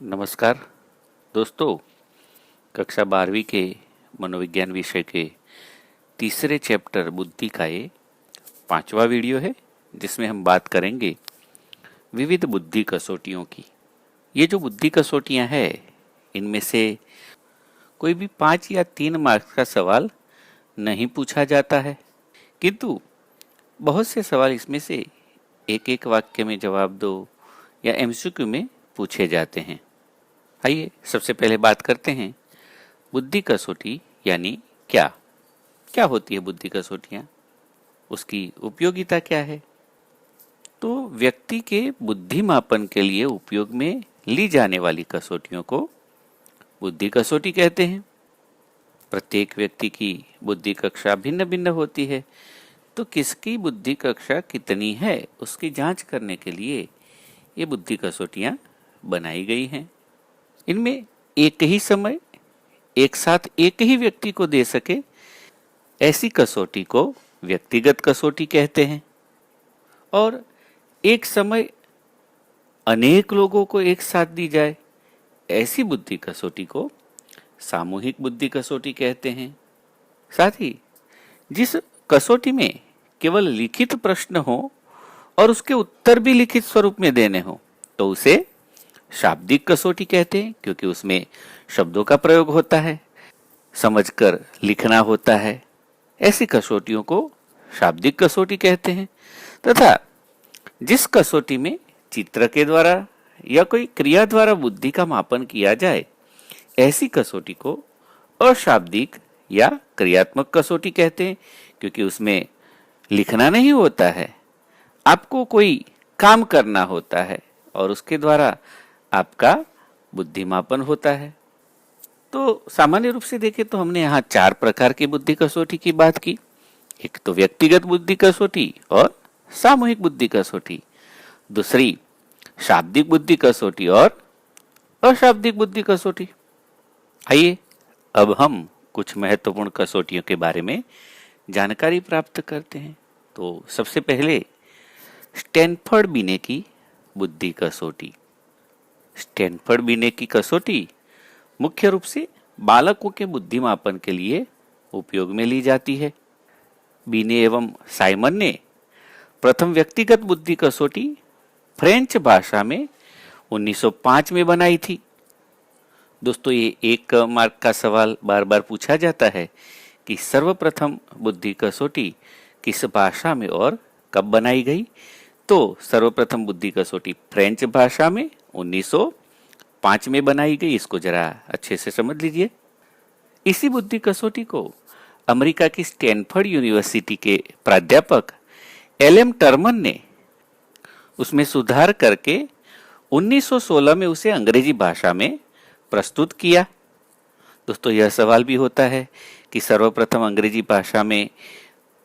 नमस्कार दोस्तों, कक्षा 12वीं के मनोविज्ञान विषय के तीसरे चैप्टर बुद्धि का ये 5वां वीडियो है, जिसमें हम बात करेंगे विविध बुद्धि कसौटियों की। ये जो बुद्धि कसौटियां हैं, इनमें से कोई भी 5 या 3 मार्क्स का सवाल नहीं पूछा जाता है, किंतु बहुत से सवाल इसमें से एक एक वाक्य में जवाब दो या एमसीक्यू में पूछे जाते हैं। आइए सबसे पहले बात करते हैं बुद्धि कसौटी यानी क्या क्या होती है बुद्धि कसौटियां, उसकी उपयोगिता क्या है। तो व्यक्ति के बुद्धि मापन के लिए उपयोग में ली जाने वाली कसौटियों को बुद्धि कसौटी कहते हैं। प्रत्येक व्यक्ति की बुद्धि कक्षा भिन्न भिन्न होती है, तो किसकी बुद्धि कक्षा कितनी है उसकी जांच करने के लिए ये बुद्धि कसौटियां बनाई गई हैं। इनमें एक ही समय एक साथ एक ही व्यक्ति को दे सके ऐसी कसौटी को व्यक्तिगत कसौटी कहते हैं, और एक समय अनेक लोगों को एक साथ दी जाए ऐसी बुद्धि कसौटी को सामूहिक बुद्धि कसौटी कहते हैं। साथ ही जिस कसौटी में केवल लिखित प्रश्न हो और उसके उत्तर भी लिखित स्वरूप में देने हो तो उसे शाब्दिक कसौटी कहते हैं, क्योंकि उसमें शब्दों का प्रयोग होता है, समझकर लिखना होता है। ऐसी कसौटियों को शाब्दिक कसौटी कहते हैं। तथा जिस कसौटी में चित्र के द्वारा या कोई क्रिया द्वारा बुद्धि का मापन किया जाए ऐसी कसौटी को अशाब्दिक या क्रियात्मक कसौटी कहते हैं, क्योंकि उसमें लिखना नहीं होता है, आपको कोई काम करना होता है और उसके द्वारा आपका बुद्धिमापन होता है। तो सामान्य रूप से देखें तो हमने यहाँ 4 प्रकार की बुद्धि कसौटी की बात की। एक तो व्यक्तिगत बुद्धि कसौटी और सामूहिक बुद्धि कसौटी, दूसरी शाब्दिक बुद्धि कसौटी और अशाब्दिक बुद्धि कसौटी। आइए अब हम कुछ महत्वपूर्ण कसौटियों के बारे में जानकारी प्राप्त करते हैं। तो सबसे पहले स्टैनफोर्ड बिने की बुद्धि कसौटी। स्टैनफोर्ड बिने की कसौटी मुख्य रूप से बालकों के बुद्धि मापन के लिए उपयोग में ली जाती है। बिने एवं साइमन ने प्रथम व्यक्तिगत बुद्धि कसौटी फ्रेंच भाषा में 1905 में बनाई थी। दोस्तों, ये 1 मार्क का सवाल बार बार पूछा जाता है कि सर्वप्रथम बुद्धि कसौटी किस भाषा में और कब बनाई गई। तो सर्वप्रथम बुद्धि कसौटी फ्रेंच भाषा में 1905 में बनाई गई। इसको जरा अच्छे से समझ लीजिए। इसी बुद्धि कसौटी को अमेरिका की स्टैनफोर्ड यूनिवर्सिटी के प्राध्यापक एलएम टर्मन ने उसमें सुधार करके 1916 में उसे अंग्रेजी भाषा में प्रस्तुत किया। दोस्तों, यह सवाल भी होता है कि सर्वप्रथम अंग्रेजी भाषा में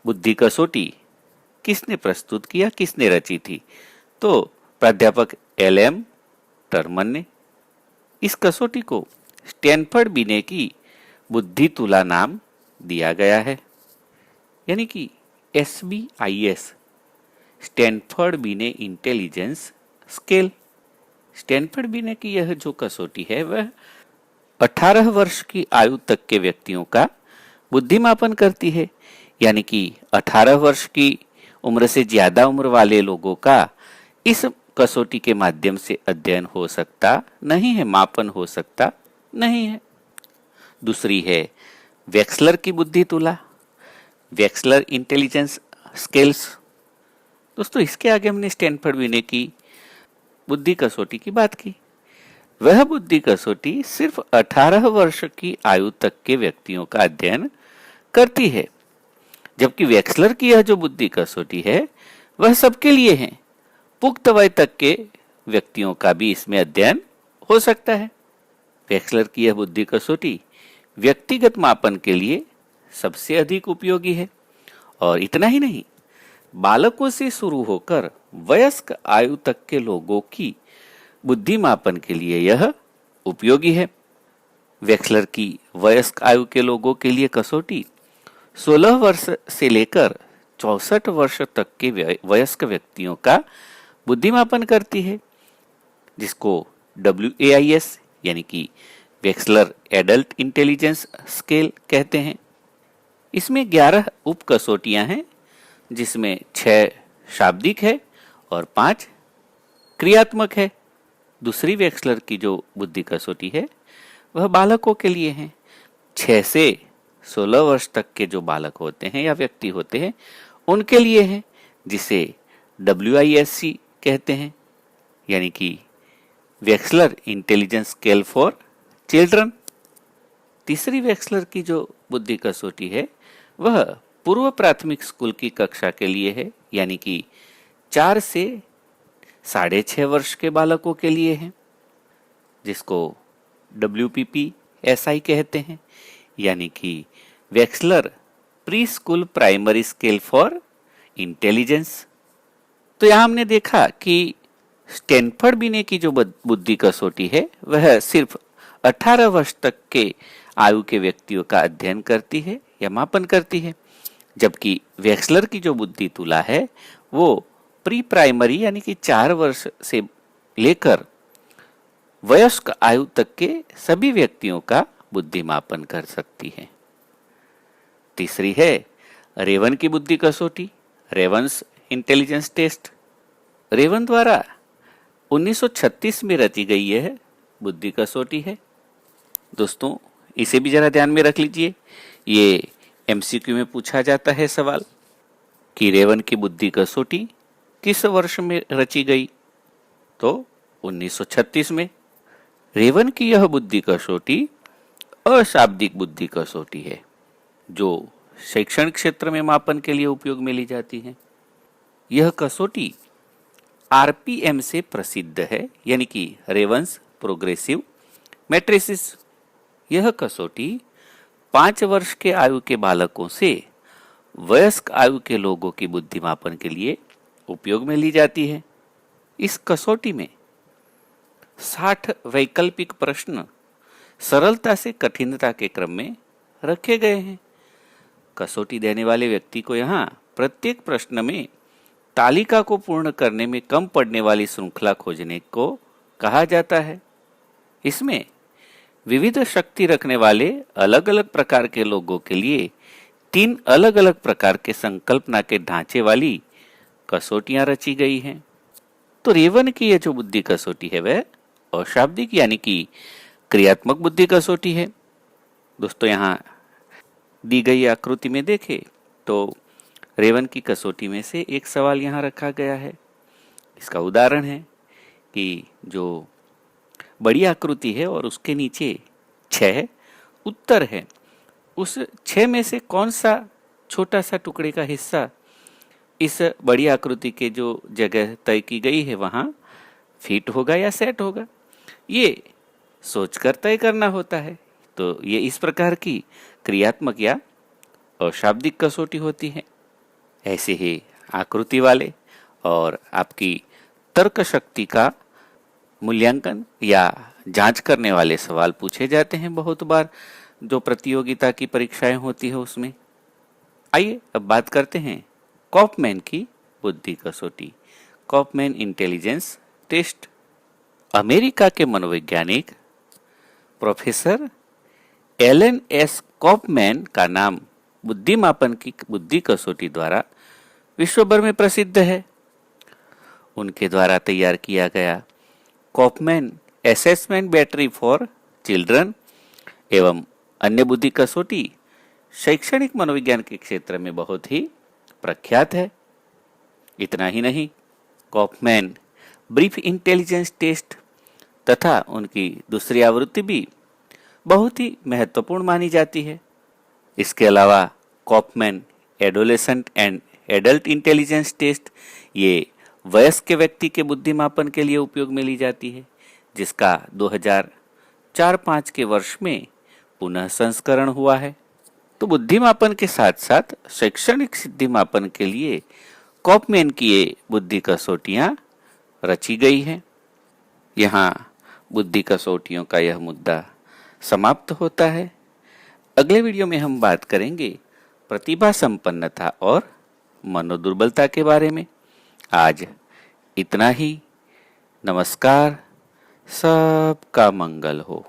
बुद्धि कसौटी किसने प्रस्तुत किया, किसने रची थी। तो प्राध्यापक एलएम टर्मन ने। इस कसौटी को स्टैनफोर्ड बिने की बुद्धि तुला नाम दिया गया है, यानी कि SBIS, स्टैनफोर्ड बिने इंटेलिजेंस स्केल। स्टैनफोर्ड बिने की यह जो कसौटी है वह 18 वर्ष की आयु तक के व्यक्तियों का बुद्धिमापन करती है, यानी कि 18 वर्ष की उम्र से ज्यादा उम्र वाले लोगों का इस कसौटी के माध्यम से अध्ययन हो सकता नहीं है, मापन हो सकता नहीं है। दूसरी है वेक्सलर की बुद्धि तुला, वेक्सलर इंटेलिजेंस स्केल्स। दोस्तों, इसके आगे हमने स्टैनफोर्ड बिने की बुद्धि कसौटी की बात की। वह बुद्धि कसौटी सिर्फ 18 वर्ष की आयु तक के व्यक्तियों का अध्ययन करती है, जबकि वेक्सलर की यह जो बुद्धि कसौटी है वह सबके लिए है। पुख्त वय तक के व्यक्तियों का भी इसमें अध्ययन हो सकता है। वेक्सलर की यह बुद्धि कसौटी व्यक्तिगत मापन के लिए सबसे अधिक उपयोगी है, और इतना ही नहीं, बालकों से शुरू होकर वयस्क आयु तक के लोगों की बुद्धि मापन के लिए यह उपयोगी है। वेक्सलर की वयस्क आयु के लोगों के लिए कसौटी 16 वर्ष से लेकर 64 वर्ष तक के वयस्क व्यक्तियों का बुद्धिमापन करती है, जिसको WAIS यानी कि वेक्सलर एडल्ट इंटेलिजेंस स्केल कहते हैं। इसमें 11 उप कसौटियां हैं, जिसमें 6 शाब्दिक है और 5 क्रियात्मक है। दूसरी वेक्सलर की जो बुद्धि कसौटी है वह बालकों के लिए है। 6 से 16 वर्ष तक के जो बालक होते हैं या व्यक्ति होते हैं उनके लिए है, जिसे WISC कहते हैं, यानी कि वेक्सलर इंटेलिजेंस स्केल फॉर चिल्ड्रन। तीसरी वेक्सलर की जो बुद्धि कसौटी है वह पूर्व प्राथमिक स्कूल की कक्षा के लिए है, यानी कि 4 से 6.5 वर्ष के बालकों के लिए है, जिसको WPPSI कहते हैं, यानी कि Wechsler pre school primary scale for intelligence. तो यहां हमने देखा कि स्टैनफोर्ड बिने की जो बुद्धि कसौटी है वह सिर्फ 18 वर्ष तक के आयु के व्यक्तियों का अध्ययन करती है या मापन करती है, जबकि वेक्सलर की जो बुद्धि तुला है वो प्री प्राइमरी यानी कि 4 वर्ष से लेकर वयस्क आयु तक के सभी व्यक्तियों का बुद्धि मापन कर सकती है। तीसरी है रेवन की बुद्धि कसौटी, रेवन्स इंटेलिजेंस टेस्ट। रेवन द्वारा 1936 में रची गई यह बुद्धि कसौटी है। दोस्तों इसे भी जरा ध्यान में रख लीजिए, ये MCQ में पूछा जाता है सवाल कि रेवन की बुद्धि कसौटी किस वर्ष में रची गई, तो 1936 में। रेवन की यह बुद्धि कसौटी अशाब्दिक बुद्धि कसौटी है जो शैक्षणिक क्षेत्र में मापन के लिए उपयोग में ली जाती है। यह कसौटी RPM से प्रसिद्ध है, यानी कि रेवन्स प्रोग्रेसिव मैट्रिसिस। यह कसौटी 5 वर्ष के आयु के बालकों से वयस्क आयु के लोगों की बुद्धि मापन के लिए उपयोग में ली जाती है। इस कसौटी में 60 वैकल्पिक प्रश्न सरलता से कठिनता के क्रम में रखे गए हैं। कसौटी देने वाले व्यक्ति को यहाँ प्रत्येक प्रश्न में तालिका को पूर्ण करने में कम पड़ने वाली श्रृंखला खोजने को कहा जाता है। इसमें विविध शक्ति रखने वाले अलग अलग प्रकार के लोगों के लिए 3 अलग अलग प्रकार के संकल्पना के ढांचे वाली कसौटियां रची गई हैं। तो रेवन की यह जो बुद्धि कसौटी है वह अशाब्दिक यानी कि क्रियात्मक बुद्धि कसौटी है। दोस्तों यहाँ दी गई आकृति में देखें तो रेवन की कसौटी में से एक सवाल यहाँ रखा गया है। इसका उदाहरण है कि जो बड़ी आकृति है और उसके नीचे 6 उत्तर है, उस 6 में से कौन सा छोटा सा टुकड़े का हिस्सा इस बड़ी आकृति के जो जगह तय की गई है वहां फिट होगा या सेट होगा, ये सोचकर तय करना होता है। तो ये इस प्रकार की क्रियात्मक या अशाब्दिक कसौटी होती है। ऐसे ही आकृति वाले और आपकी तर्क शक्ति का मूल्यांकन या जांच करने वाले सवाल पूछे जाते हैं बहुत बार जो प्रतियोगिता की परीक्षाएं होती है उसमें। आइए अब बात करते हैं कॉफमैन की बुद्धि कसौटी, कॉफमैन इंटेलिजेंस टेस्ट। अमेरिका के मनोवैज्ञानिक प्रोफेसर एलन एस कॉफमैन का नाम बुद्धिमापन की बुद्धि कसौटी द्वारा विश्व भर में प्रसिद्ध है। उनके द्वारा तैयार किया गया Kauffman assessment battery for children एवं अन्य बुद्धि कसौटी शैक्षणिक मनोविज्ञान के क्षेत्र में बहुत ही प्रख्यात है। इतना ही नहीं, कॉफमैन ब्रीफ इंटेलिजेंस टेस्ट तथा उनकी दूसरी आवृत्ति भी बहुत ही महत्वपूर्ण मानी जाती है। इसके अलावा Kaufman adolescent and adult intelligence test ये वयस्क व्यक्ति के बुद्धिमापन के लिए उपयोग में ली जाती है, जिसका 2004-05 के वर्ष में पुनः संस्करण हुआ है। तो बुद्धिमापन के साथ साथ शैक्षणिक सिद्धि मापन के लिए कॉफमैन की ये बुद्धि कसौटियां रची गई है। यहाँ बुद्धि कसौटियों का यह मुद्दा समाप्त होता है। अगले वीडियो में हम बात करेंगे प्रतिभा संपन्नता और मनोदुर्बलता के बारे में। आज इतना ही। नमस्कार, सबका मंगल हो।